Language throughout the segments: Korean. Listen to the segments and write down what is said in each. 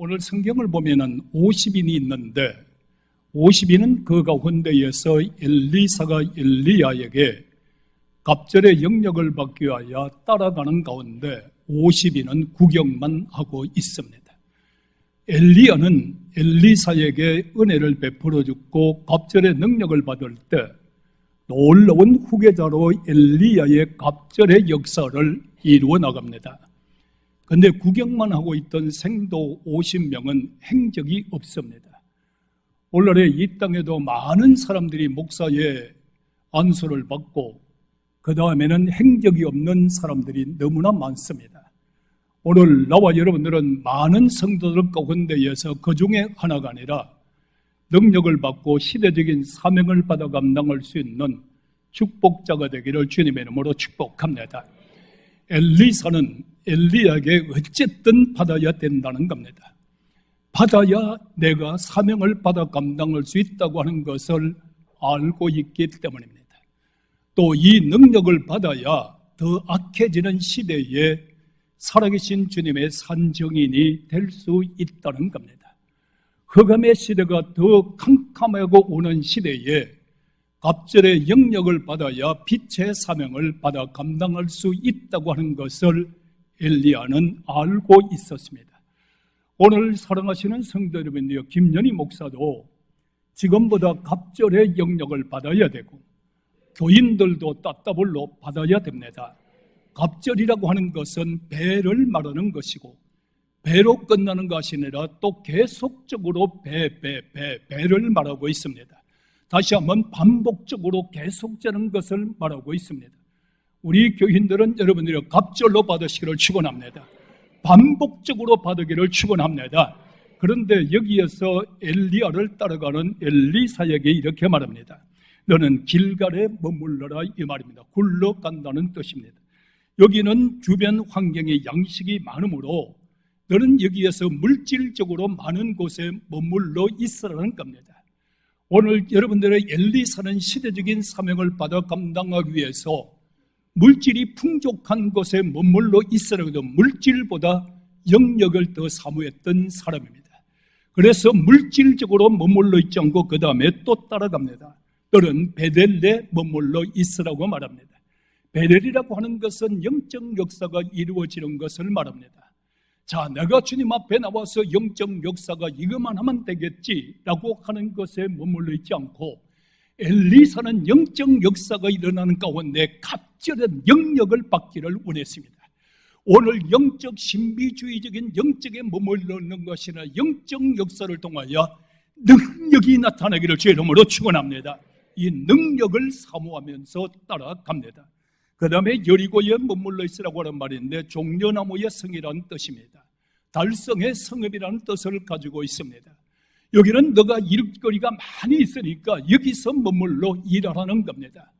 오늘 성경을 보면은 50인이 있는데 50인은 그 가운데에서 엘리사가 엘리야에게 갑절의 영역을 받기 위하여 따라가는 가운데 50인은 구경만 하고 있습니다. 엘리야는 엘리사에게 은혜를 베풀어 주고 갑절의 능력을 받을 때 놀라운 후계자로 엘리야의 갑절의 역사를 이루어 나갑니다. 그런데 구경만 하고 있던 생도 50명은 행적이 없습니다. 오늘날에 이 땅에도 많은 사람들이 목사의 안수를 받고 그 다음에는 행적이 없는 사람들이 너무나 많습니다. 오늘 나와 여러분들은 많은 성도들 가운데에서 그 중에 하나가 아니라 능력을 받고 시대적인 사명을 받아 감당할 수 있는 축복자가 되기를 주님의 이름으로 축복합니다. 엘리사는 엘리야에게 어쨌든 받아야 된다는 겁니다. 받아야 내가 사명을 받아 감당할 수 있다고 하는 것을 알고 있기 때문입니다. 또 이 능력을 받아야 더 악해지는 시대에 살아계신 주님의 산정인이 될 수 있다는 겁니다. 흑암의 시대가 더 캄캄하고 오는 시대에 갑절의 영역을 받아야 빛의 사명을 받아 감당할 수 있다고 하는 것을 엘리야는 알고 있었습니다. 오늘 사랑하시는 성도 여러분들, 김연희 목사도 지금보다 갑절의 영역을 받아야 되고 교인들도 따따블로 받아야 됩니다. 갑절이라고 하는 것은 배를 말하는 것이고 배로 끝나는 것이 아니라 또 계속적으로 배를 말하고 있습니다. 다시 한번 반복적으로 계속되는 것을 말하고 있습니다. 우리 교인들은 여러분들이 갑절로 받으시기를 축원합니다. 반복적으로 받으기를 축원합니다. 그런데 여기에서 엘리야를 따라가는 엘리사에게 이렇게 말합니다. 너는 길갈에 머물러라, 이 말입니다. 굴러간다는 뜻입니다. 여기는 주변 환경에 양식이 많으므로 너는 여기에서 물질적으로 많은 곳에 머물러 있으라는 겁니다. 오늘 여러분들의 엘리사는 시대적인 사명을 받아 감당하기 위해서 물질이 풍족한 곳에 머물러 있으라고 해도 물질보다 영역을 더 사모했던 사람입니다. 그래서 물질적으로 머물러 있지 않고 그 다음에 또 따라갑니다. 너는 베델에 머물러 있으라고 말합니다. 베델이라고 하는 것은 영적 역사가 이루어지는 것을 말합니다. 자, 내가 주님 앞에 나와서 영적 역사가 이것만 하면 되겠지라고 하는 것에 머물러 있지 않고 엘리사는 영적 역사가 일어나는 가운데 갑절의 영역을 받기를 원했습니다. 오늘 영적 신비주의적인 영적에 머물러 있는 것이나 영적 역사를 통하여 능력이 나타나기를 주의 이름으로 축원합니다. 이 능력을 사모하면서 따라갑니다. 그 다음에 여리고에 머물러 있으라고 하는 말인데 종려나무의 성이라는 뜻입니다. 달성의 성읍이라는 뜻을 가지고 있습니다. 여기는 너가 일거리가 많이 있으니까 여기서 머물러 일하라는 겁니다.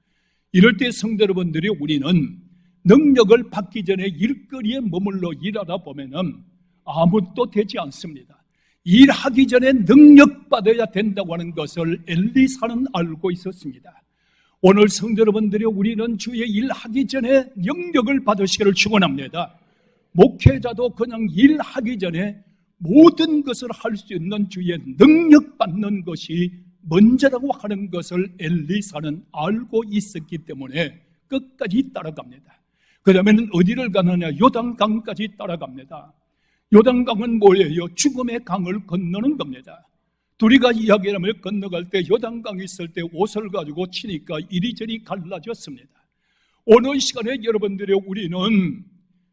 이럴 때 성도 여러분들이 우리는 능력을 받기 전에 일거리에 머물러 일하다 보면은 아무것도 되지 않습니다. 일하기 전에 능력 받아야 된다고 하는 것을 엘리사는 알고 있었습니다. 오늘 성도 여러분들이 우리는 주의 일하기 전에 영역을 받으시기를 축원합니다. 목회자도 그냥 일하기 전에 모든 것을 할 수 있는 주의 능력 받는 것이 먼저라고 하는 것을 엘리사는 알고 있었기 때문에 끝까지 따라갑니다. 그 다음에는 어디를 가느냐? 요단강까지 따라갑니다. 요단강은 뭐예요? 죽음의 강을 건너는 겁니다. 둘이가 이야기하며 건너갈 때 요단강이 있을 때 옷을 가지고 치니까 이리저리 갈라졌습니다. 오늘 시간에 여러분들이 우리는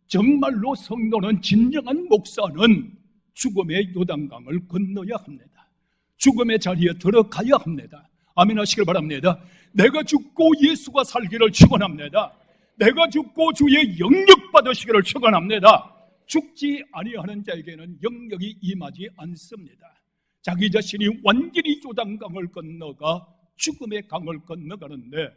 정말로 성도는 진정한 목사는 죽음의 요단강을 건너야 합니다. 죽음의 자리에 들어가야 합니다. 아멘 하시길 바랍니다. 내가 죽고 예수가 살기를 축원합니다. 내가 죽고 주의 영역 받으시기를 축원합니다. 죽지 아니하는 자에게는 영역이 임하지 않습니다. 자기 자신이 완전히 요단강을 건너가 죽음의 강을 건너가는데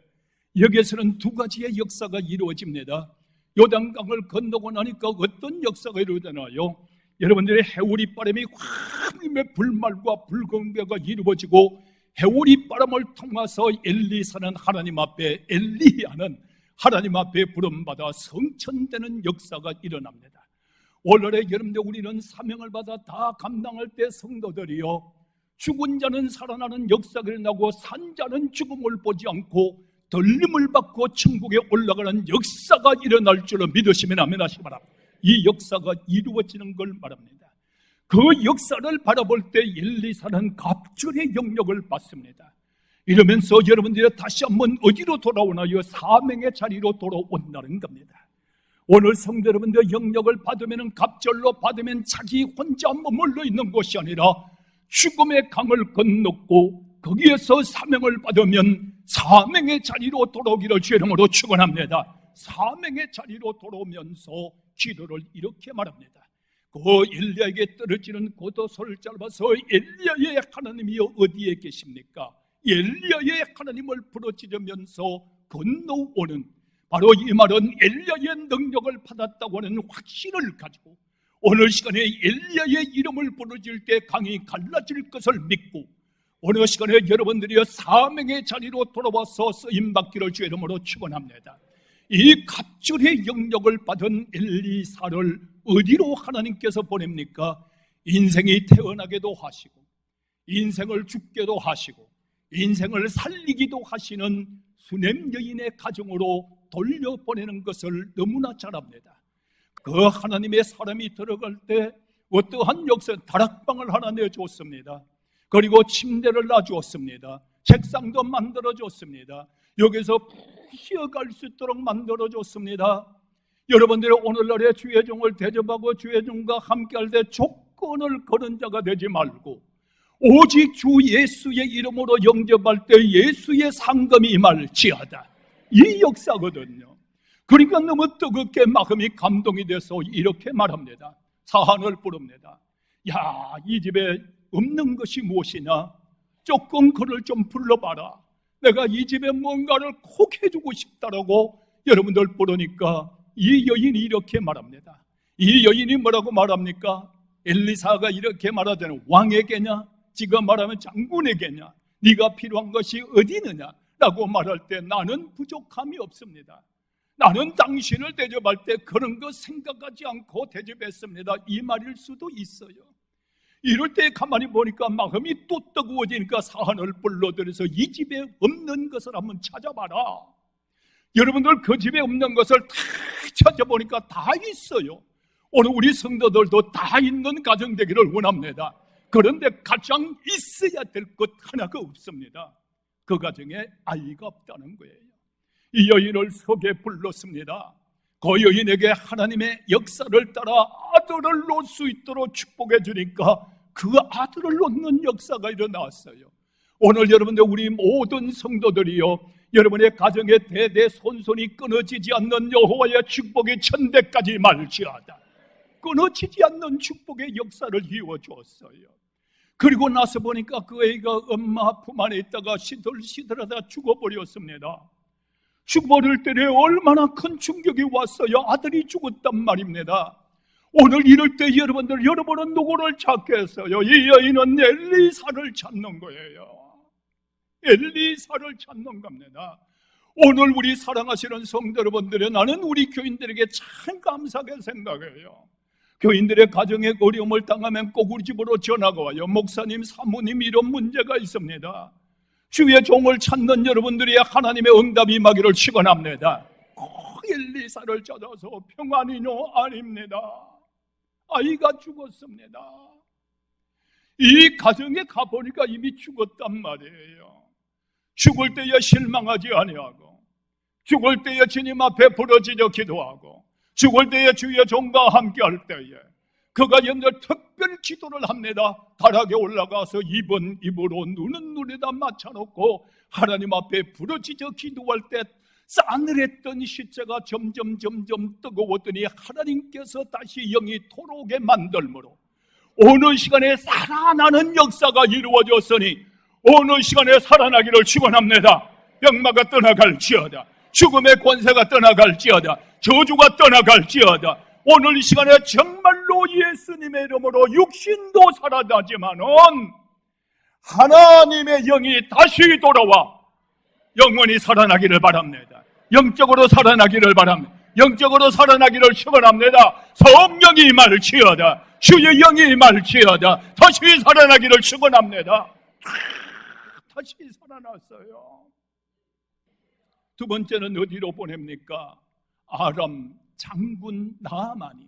여기에서는 두 가지의 역사가 이루어집니다. 요단강을 건너고 나니까 어떤 역사가 이루어지나요? 여러분들의 해오리 바람이 하나님의 불말과 불공배가 이루어지고 해오리 바람을 통해서 엘리사는 하나님 앞에, 엘리야는 하나님 앞에 부름받아 성천되는 역사가 일어납니다. 오늘의 여러분들, 우리는 사명을 받아 다 감당할 때 성도들이요, 죽은 자는 살아나는 역사가 일어나고 산 자는 죽음을 보지 않고 들림을 받고 천국에 올라가는 역사가 일어날 줄로 믿으시면 아멘 하시기 바랍니다. 이 역사가 이루어지는 걸 말합니다. 그 역사를 바라볼 때 엘리사는 갑절의 영역을 받습니다. 이러면서 여러분들이 다시 한번 어디로 돌아오나요? 사명의 자리로 돌아온다는 겁니다. 오늘 성도 여러분들, 영역을 받으면, 갑절로 받으면 자기 혼자 머물러 있는 것이 아니라 죽음의 강을 건넜고 거기에서 사명을 받으면 사명의 자리로 돌아오기를 주의 이름으로 축원합니다. 사명의 자리로 돌아오면서 기도를 이렇게 말합니다. 그 엘리야에게 떨어지는 고도소를 짧아서 엘리야의 하나님이 어디에 계십니까? 엘리야의 하나님을 부르짖으면서 건너오는, 바로 이 말은 엘리야의 능력을 받았다고 하는 확신을 가지고 오늘 시간에 엘리야의 이름을 부르짖을 때 강이 갈라질 것을 믿고 오늘 시간에 여러분들이 사명의 자리로 돌아와서 쓰임받기를 주의 이름으로 축원합니다. 이 갑절의 영역을 받은 엘리사를 어디로 하나님께서 보냅니까? 인생이 태어나게도 하시고 인생을 죽게도 하시고 인생을 살리기도 하시는 수냄 여인의 가정으로 돌려보내는 것을 너무나 잘 압니다. 그 하나님의 사람이 들어갈 때 어떠한 역사, 다락방을 하나 내주었습니다. 그리고 침대를 놔주었습니다. 책상도 만들어줬습니다. 여기서 쉬어갈 수 있도록 만들어줬습니다. 여러분들이 오늘날의 주의 종을 대접하고 주의 종과 함께할 때 조건을 거는 자가 되지 말고 오직 주 예수의 이름으로 영접할 때 예수의 상금이 임할지어다. 이 역사거든요. 그러니까 너무 뜨겁게 마음이 감동이 돼서 이렇게 말합니다. 사한을 부릅니다. 야, 이 집에 없는 것이 무엇이냐? 조금 그를 좀 불러봐라. 내가 이 집에 뭔가를 꼭 해주고 싶다라고 여러분들 부르니까 이 여인이 이렇게 말합니다. 이 여인이 뭐라고 말합니까? 엘리사가 이렇게 말하잖아요. 왕에게냐? 지금 말하면 장군에게냐? 네가 필요한 것이 어디 있느냐? 라고 말할 때 나는 부족함이 없습니다. 나는 당신을 대접할 때 그런 거 생각하지 않고 대접했습니다. 이 말일 수도 있어요. 이럴 때 가만히 보니까 마음이 또 뜨거워지니까 사한을 불러들여서 이 집에 없는 것을 한번 찾아봐라. 여러분들 그 집에 없는 것을 다 찾아보니까 다 있어요. 오늘 우리 성도들도 다 있는 가정 되기를 원합니다. 그런데 가장 있어야 될 것 하나가 없습니다. 그 가정에 아이가 없다는 거예요. 이 여인을 속에 불렀습니다. 그 여인에게 하나님의 역사를 따라 아들을 놓을 수 있도록 축복해 주니까 그 아들을 놓는 역사가 일어났어요. 오늘 여러분들, 우리 모든 성도들이요, 여러분의 가정에 대대손손이 끊어지지 않는 여호와의 축복이 천대까지 말지어다. 끊어지지 않는 축복의 역사를 이루어줬어요. 그리고 나서 보니까 그 애가 엄마 품 안에 있다가 시들시들하다 죽어버렸습니다. 죽어버릴 때에 얼마나 큰 충격이 왔어요. 아들이 죽었단 말입니다. 오늘 이럴 때 여러분은 누구를 찾겠어요? 이 여인은 엘리사를 찾는 거예요. 엘리사를 찾는 겁니다. 오늘 우리 사랑하시는 성도 여러분들은, 나는 우리 교인들에게 참 감사하게 생각해요. 교인들의 가정에 어려움을 당하면 꼭 우리 집으로 전화가 와요. 목사님, 사모님, 이런 문제가 있습니다. 주의 종을 찾는 여러분들이 하나님의 응답이 임하기를 축원합니다. 꼭 엘리사를 찾아서 평안이뇨? 아닙니다. 아이가 죽었습니다. 이 가정에 가보니까 이미 죽었단 말이에요. 죽을 때에 실망하지 아니하고, 죽을 때에 주님 앞에 부르짖어 기도하고, 죽을 때에 주의 종과 함께 할 때에 그가 여러분들 특별 기도를 합니다. 다락에 올라가서 입은 입으로 눈은 눈에다 맞춰놓고 하나님 앞에 부르짖어 기도할 때 싸늘했던 시체가 점점 뜨거웠더니 하나님께서 다시 영이 토록에 만들므로 어느 시간에 살아나는 역사가 이루어졌으니 어느 시간에 살아나기를 축원합니다. 병마가 떠나갈지어다, 죽음의 권세가 떠나갈지어다, 저주가 떠나갈지어다. 오늘 이 시간에 정말로 예수님의 이름으로 육신도 살아나지만은 하나님의 영이 다시 돌아와 영원히 살아나기를 바랍니다. 영적으로 살아나기를 바랍니다. 영적으로 살아나기를 축원합니다. 성령이 임할지어다. 주의 영이 임할지어다. 다시 살아나기를 축원합니다. 다시 살아났어요. 두 번째는 어디로 보냅니까? 아람 장군 나아만이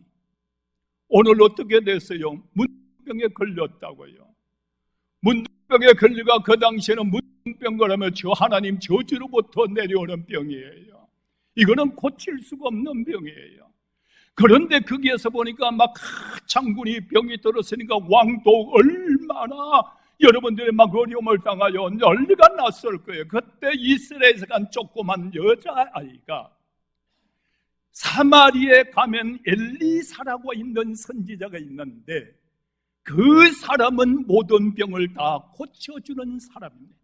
오늘 어떻게 됐어요? 문둥병에 걸렸다고요. 문둥병에 걸려가 그 당시에는 문둥병 거라면 저 하나님 저주로부터 내려오는 병이에요. 이거는 고칠 수가 없는 병이에요. 그런데 거기에서 보니까 막 장군이 병이 들었으니까 왕도 얼마나 여러분들이 막 어려움을 당하여 난리가 났을 거예요. 그때 이스라엘에서 간 조그만 여자아이가 사마리에 가면 엘리사라고 있는 선지자가 있는데 그 사람은 모든 병을 다 고쳐주는 사람입니다.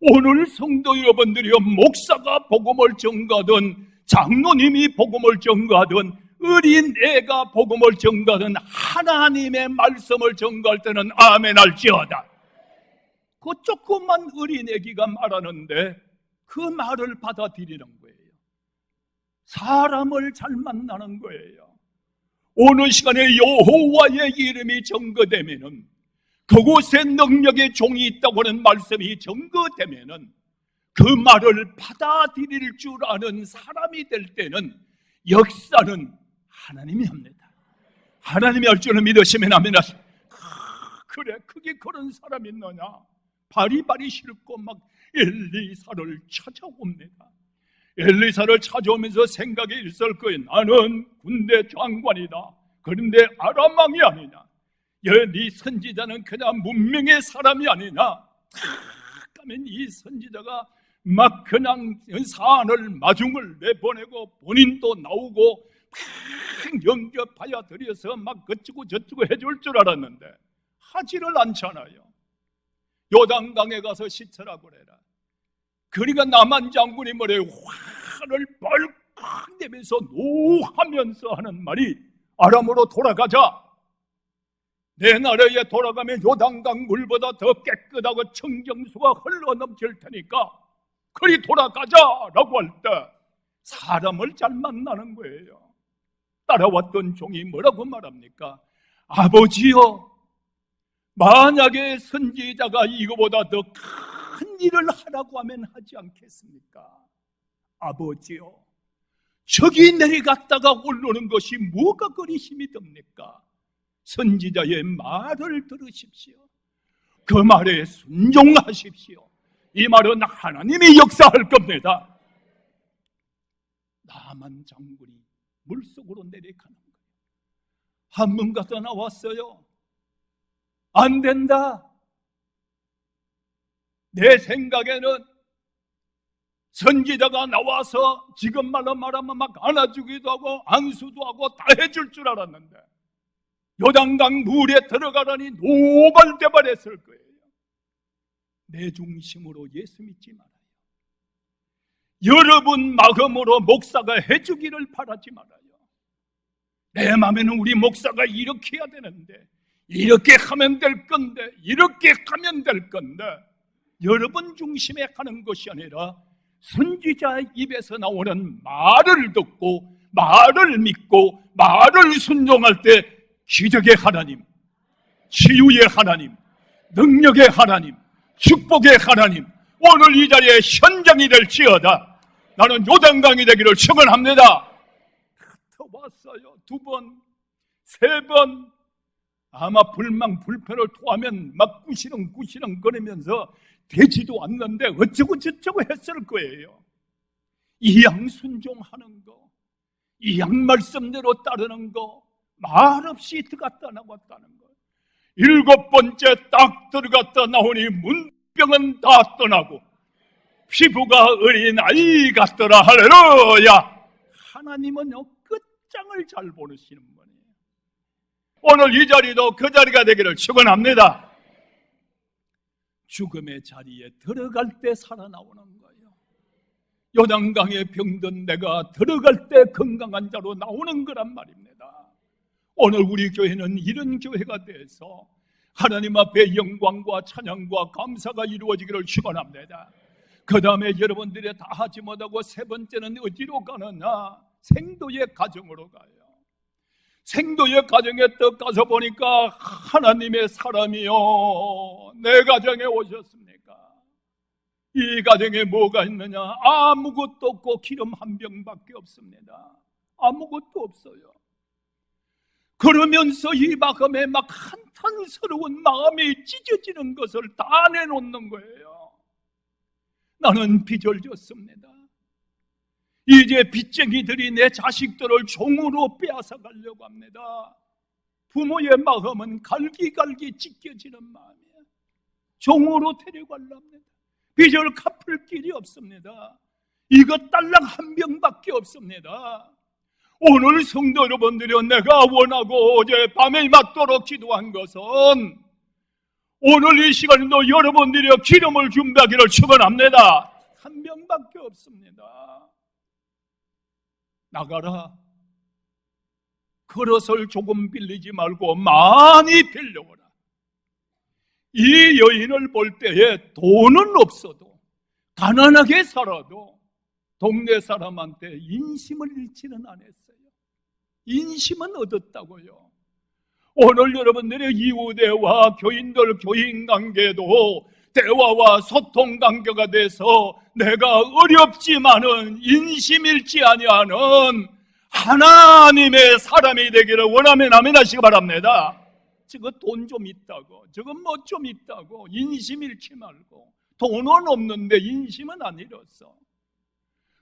오늘 성도 여러분들이요, 목사가 복음을 전가하든 장로님이 복음을 전가하든 어린 애가 복음을 전가하든 하나님의 말씀을 전가할 때는 아멘 할지어다. 그 조그만 어린 애기가 말하는데 그 말을 받아들이는 거예요. 사람을 잘 만나는 거예요. 오늘 시간에 여호와의 이름이 전거되면은 그곳에 능력의 종이 있다고 하는 말씀이 전거되면은 그 말을 받아들일 줄 아는 사람이 될 때는 역사는 하나님이 합니다. 하나님이 할 줄을 믿으시면 아멘 하시오. 그래, 그게 그런 사람이 있느냐? 바리바리 싫고 막 엘리사를 찾아옵니다. 엘리사를 찾아오면서 생각이 있을 거예요. 나는 군대 장관이다. 그런데 아람 왕이 아니냐? 네 선지자는 그냥 문명의 사람이 아니냐? 그러면 이 선지자가 막 그냥 사안을 마중을 내보내고 본인도 나오고 영접하여 드려서 막 어쩌고 저쩌고 해줄 줄 알았는데 하지를 않잖아요. 요단강에 가서 씻으라고 그래라. 그러니까 나만 장군이 뭐래요? 화를 벌컥 내면서 노하면서 하는 말이 아람으로 돌아가자. 내 나라에 돌아가면 요단강 물보다 더 깨끗하고 청정수가 흘러넘칠 테니까 그리 돌아가자라고 할 때 사람을 잘 만나는 거예요. 따라왔던 종이 뭐라고 말합니까? 아버지여, 만약에 선지자가 이거보다 더 큰 일을 하라고 하면 하지 않겠습니까? 아버지여, 저기 내려갔다가 올라오는 것이 뭐가 그리 힘이 듭니까? 선지자의 말을 들으십시오. 그 말에 순종하십시오. 이 말은 하나님이 역사할 겁니다. 나만 장군이 물속으로 내려가는 거예요. 한 번 가서 나왔어요. 안 된다. 내 생각에는 선지자가 나와서 지금 말로 말하면 막 안아주기도 하고 안수도 하고 다 해줄 줄 알았는데 요단강 물에 들어가라니 노발대발했을 거예요. 내 중심으로 예수 믿지 말아요. 여러분 마음으로 목사가 해주기를 바라지 말아요. 내 마음에는 우리 목사가 이렇게 해야 되는데, 이렇게 하면 될 건데, 이렇게 하면 될 건데, 여러분 중심에 가는 것이 아니라 선지자의 입에서 나오는 말을 듣고 말을 믿고 말을 순종할 때 기적의 하나님, 치유의 하나님, 능력의 하나님, 축복의 하나님 오늘 이 자리에 현장이 될지어다. 나는 요단강이 되기를 축원합니다. 더 왔어요. 2번, 3번 아마 불평을 토하면 막 꾸시렁 거리면서 되지도 않는데 어쩌고 저쩌고 했을 거예요. 이양 순종하는 거, 이양 말씀대로 따르는 거, 말없이 들어갔다 나왔다는 거. 7번째 딱 들어갔다 나오니 문병은 다 떠나고 피부가 어린 아이 같더라. 할렐루야. 하나님은 끝장을 잘 보시는 분이에요. 오늘 이 자리도 그 자리가 되기를 축원합니다. 죽음의 자리에 들어갈 때 살아나오는 거예요. 요단강에 병든 내가 들어갈 때 건강한 자로 나오는 거란 말입니다. 오늘 우리 교회는 이런 교회가 돼서 하나님 앞에 영광과 찬양과 감사가 이루어지기를 축원합니다. 그 다음에 여러분들이 다 하지 못하고 3번째는 어디로 가느냐? 생도의 가정으로 가요. 생도의 가정에 떡 가서 보니까 하나님의 사람이요, 내 가정에 오셨습니까? 이 가정에 뭐가 있느냐? 아무것도 없고 기름 한 병밖에 없습니다. 아무것도 없어요. 그러면서 이 마음에 막 한탄스러운 마음이 찢어지는 것을 다 내놓는 거예요. 나는 빚을졌습니다. 이제 빚쟁이들이 내 자식들을 종으로 빼앗아 가려고 합니다. 부모의 마음은 갈기갈기 찢겨지는 마음이에요. 종으로 데려가려 합니다. 빚을 갚을 길이 없습니다. 이거 딸랑 한 병밖에 없습니다. 오늘 성도 여러분들이 내가 원하고 어제 밤에 맞도록 기도한 것은 오늘 이 시간에도 여러분들이 기름을 준비하기를 축원합니다. 한 병밖에 없습니다. 나가라. 그릇을 조금 빌리지 말고 많이 빌려오라. 이 여인을 볼 때에 돈은 없어도 가난하게 살아도 동네 사람한테 인심을 잃지는 않았어요. 인심은 얻었다고요. 오늘 여러분들의 이웃대와 교인들 교인 관계도 대화와 소통 관계가 돼서 내가 어렵지만은 인심 잃지 아니하는 하나님의 사람이 되기를 원하면 아멘 하시기 바랍니다. 저거 돈 좀 있다고, 저거 뭐 좀 있다고 인심 잃지 말고, 돈은 없는데 인심은 안 잃었어.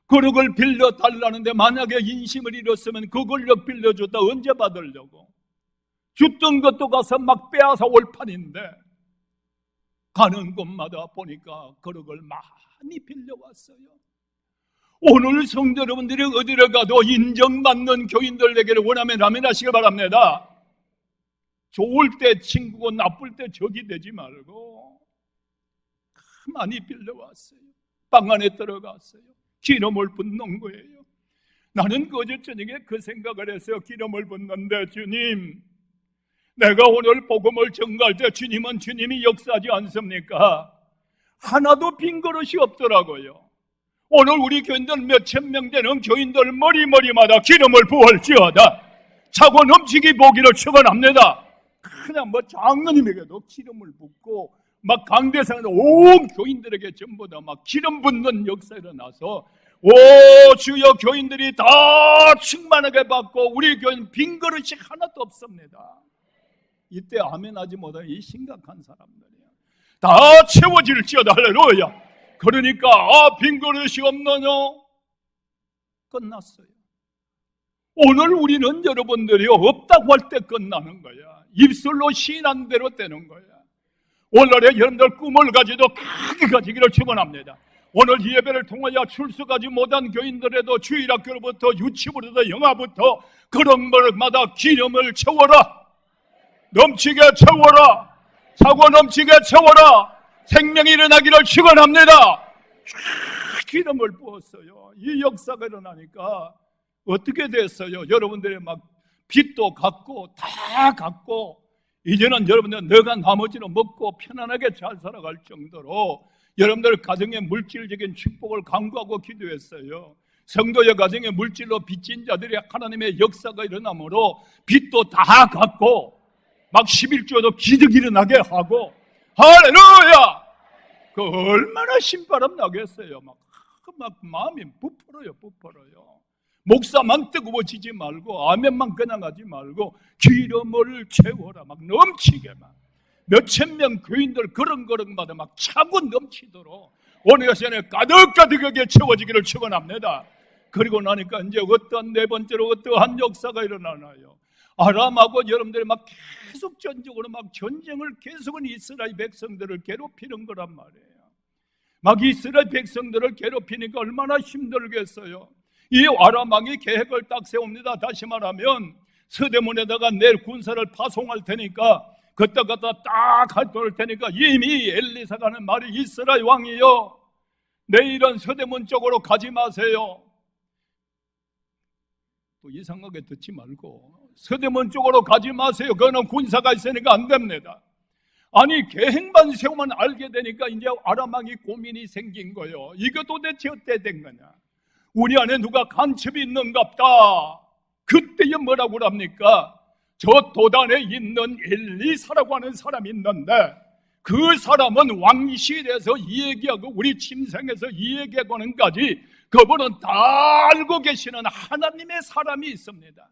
그릇을 빌려달라는데 만약에 인심을 잃었으면 그걸 빌려줬다 언제 받으려고? 줬던 것도 가서 막 빼앗아 올 판인데 가는 곳마다 보니까 그릇을 많이 빌려왔어요. 오늘 성도 여러분들이 어디를 가도 인정받는 교인들 되기를 원하면 아멘 하시길 바랍니다. 좋을 때 친구고 나쁠 때 적이 되지 말고 많이 빌려왔어요. 방 안에 들어갔어요. 기름을 붓는 거예요. 나는 어제 저녁에 그 생각을 했어요. 기름을 붓는데 주님, 내가 오늘 복음을 전가할 때 주님은 주님이 역사하지 않습니까? 하나도 빈 그릇이 없더라고요. 오늘 우리 교인들 몇천 명 되는 교인들 머리마다 기름을 부을지어다 차고 넘치기 보기를 축원합니다. 그냥 뭐 장로님에게도 기름을 붓고 막 강대상에서 온 교인들에게 전부 다 막 기름 붓는 역사가 일어나서 오 주여 교인들이 다 충만하게 받고 우리 교인 빈 그릇이 하나도 없습니다. 이때 아멘 하지 못한 이 심각한 사람들이야. 다 채워질지어다 할렐루야. 그러니까 빈 그릇이 없느냐? 끝났어요. 오늘 우리는 여러분들이 없다고 할 때 끝나는 거야. 입술로 시인한 대로 되는 거야. 오늘의 여러분들 꿈을 가지도 크게 가지기를 축원합니다. 오늘 이 예배를 통하여 출석하지 못한 교인들에도 주일학교로부터 유치부부터 영화부터 그런 것마다 기름을 채워라. 넘치게 채워라. 차고 넘치게 채워라. 생명이 일어나기를 축원합니다. 기름을 부었어요. 이 역사가 일어나니까 어떻게 됐어요? 여러분들의 막 빚도 갚고 다 갚고 이제는 여러분들 너가 나머지는 먹고 편안하게 잘 살아갈 정도로 여러분들 가정의 물질적인 축복을 간구하고 기도했어요. 성도의 가정의 물질로 빚진 자들이 하나님의 역사가 일어나므로 빚도 다 갚고 막 11조도 기득 일어나게 하고 할렐루야! 그 얼마나 신바람 나겠어요. 막 마음이 부풀어요. 목사만 뜨거워지지 말고 아멘만 그냥 하지 말고 기름을 채워라. 막 넘치게만 몇천 명 교인들 그런 그릇마다 막 차고 넘치도록 오늘 시간에 가득가득하게 채워지기를 축원합니다. 그리고 나니까 이제 어떤 네 번째로 어떠한 역사가 일어나나요? 아람하고 여러분들이 막 계속 전적으로 막 전쟁을 계속은 이스라엘 백성들을 괴롭히는 거란 말이에요. 막 이스라엘 백성들을 괴롭히니까 얼마나 힘들겠어요. 이 아람 왕이 계획을 딱 세웁니다. 다시 말하면 서대문에다가 내일 군사를 파송할 테니까 그때 갖다 딱 가져올 테니까 이미 엘리사가 하는 말이 이스라엘 왕이요, 내일은 서대문 쪽으로 가지 마세요. 또 이상하게 듣지 말고 서대문 쪽으로 가지 마세요. 그거는 군사가 있으니까 안 됩니다. 아니 계획만 세우면 알게 되니까 이제 아람 왕이 고민이 생긴 거예요. 이거 도대체 어떻게 된 거냐? 우리 안에 누가 간첩이 있는갑다. 그때에 뭐라고 합니까? 저 도단에 있는 엘리사라고 하는 사람이 있는데 그 사람은 왕실에서 이 얘기하고 우리 침생에서 이 얘기하고는까지 그분은 다 알고 계시는 하나님의 사람이 있습니다.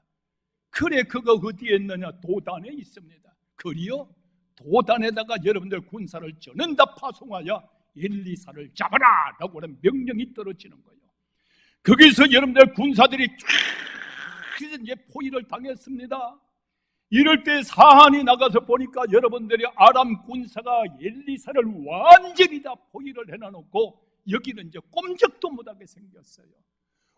그래, 그거 어디에 있느냐? 도단에 있습니다. 그리요? 도단에다가 여러분들 군사를 저는 다 파송하여 엘리사를 잡아라! 라고 하는 명령이 떨어지는 거예요. 거기서 여러분들 군사들이 쫙 이제 포위를 당했습니다. 이럴 때 사한이 나가서 보니까 여러분들이 아람 군사가 엘리사를 완전히 다 포위를 해놔놓고 여기는 이제 꼼짝도 못하게 생겼어요.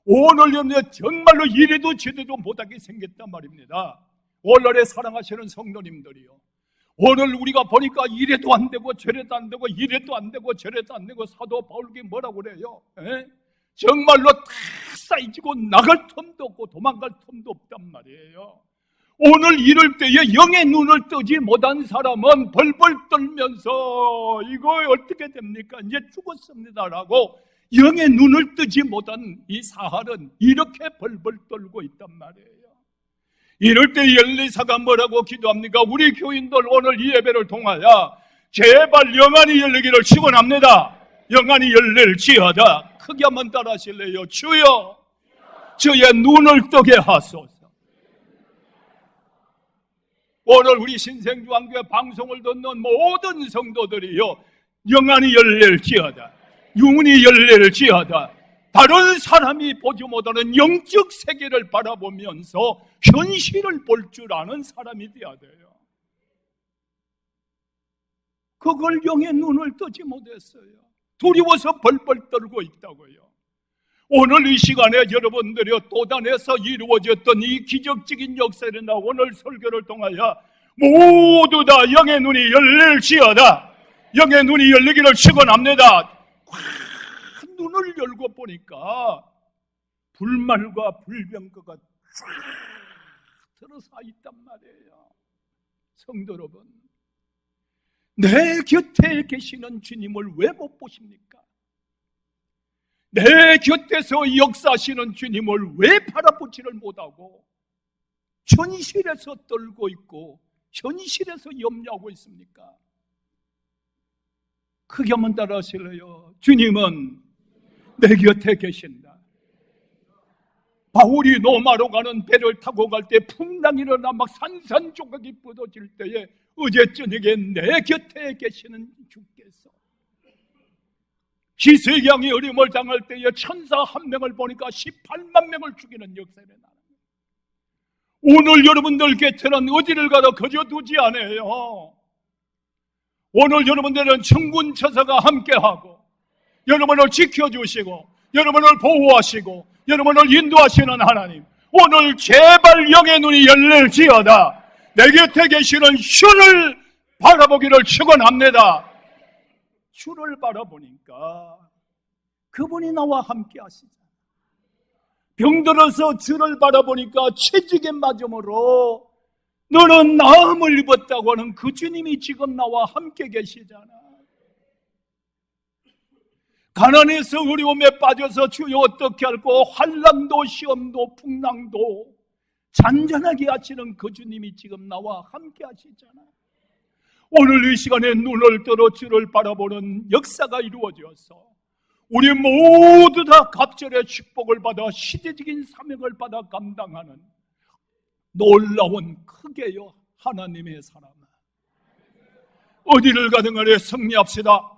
오늘 여러분들 정말로 이래도 저래도 못하게 생겼단 말입니다. 오늘의 사랑하시는 성도님들이요, 오늘 우리가 보니까 이래도 안 되고 저래도 안 되고 이래도 안 되고 저래도 안 되고 사도 바울이 뭐라고 그래요? 정말로 다 쌓이지고 나갈 틈도 없고 도망갈 틈도 없단 말이에요. 오늘 이럴 때에 영의 눈을 뜨지 못한 사람은 벌벌 떨면서 이거 어떻게 됩니까? 이제 죽었습니다라고 영의 눈을 뜨지 못한 이 사할은 이렇게 벌벌 떨고 있단 말이에요. 이럴 때 엘리사가 뭐라고 기도합니까? 우리 교인들 오늘 이 예배를 통하여 제발 영안이 열리기를 축원합니다. 영안이 열릴지어다. 크게 한번 따라 하실래요? 주여, 저의 눈을 뜨게 하소서. 오늘 우리 신생주한교회 방송을 듣는 모든 성도들이요, 영안이 열릴지어다, 영혼이 열릴지어다. 다른 사람이 보지 못하는 영적 세계를 바라보면서 현실을 볼 줄 아는 사람이 되어야 돼요. 그걸 영의 눈을 뜨지 못했어요. 두려워서 벌벌 떨고 있다고요. 오늘 이 시간에 여러분들이 도단에서 이루어졌던 이 기적적인 역사를 오늘 설교를 통하여 모두 다 영의 눈이 열릴지어다. 영의 눈이 열리기를 축원합니다. 눈을 열고 보니까 불말과 불병거가 쫙 들어서 있단 말이에요. 성도 여러분, 내 곁에 계시는 주님을 왜 못 보십니까? 내 곁에서 역사하시는 주님을 왜 바라보지를 못하고 현실에서 떨고 있고 현실에서 염려하고 있습니까? 크게 한번 따라 하실래요? 주님은 내 곁에 계신다. 바울이 로마로 가는 배를 타고 갈 때 풍랑이 일어나 막 산산조각이 뻗어질 때에 어제 저녁에 내 곁에 계시는 주께서, 희색양이 어림을 당할 때에 천사 한 명을 보니까 18만 명을 죽이는 역사에 나는, 오늘 여러분들 곁에는 어디를 가도 거저두지 않아요. 오늘 여러분들은 천군 천사가 함께하고 여러분을 지켜주시고 여러분을 보호하시고 여러분을 인도하시는 하나님, 오늘 제발 영의 눈이 열릴지어다. 내 곁에 계시는 주를 바라보기를 축원합니다. 주를 바라보니까 그분이 나와 함께 하시잖아요. 병들어서 주를 바라보니까 채찍에 맞음으로 너는 나음을 입었다고 하는 그 주님이 지금 나와 함께 계시잖아. 가난해서 어려움에 빠져서 주여 어떻게 할꼬 환난도 시험도 풍랑도 잔잔하게 하시는 그 주님이 지금 나와 함께 하시잖아. 오늘 이 시간에 눈을 들어 주를 바라보는 역사가 이루어져서 우리 모두 다 갑절의 축복을 받아 시대적인 사명을 받아 감당하는 놀라운 크게요 하나님의 사람, 어디를 가든 간에 승리합시다.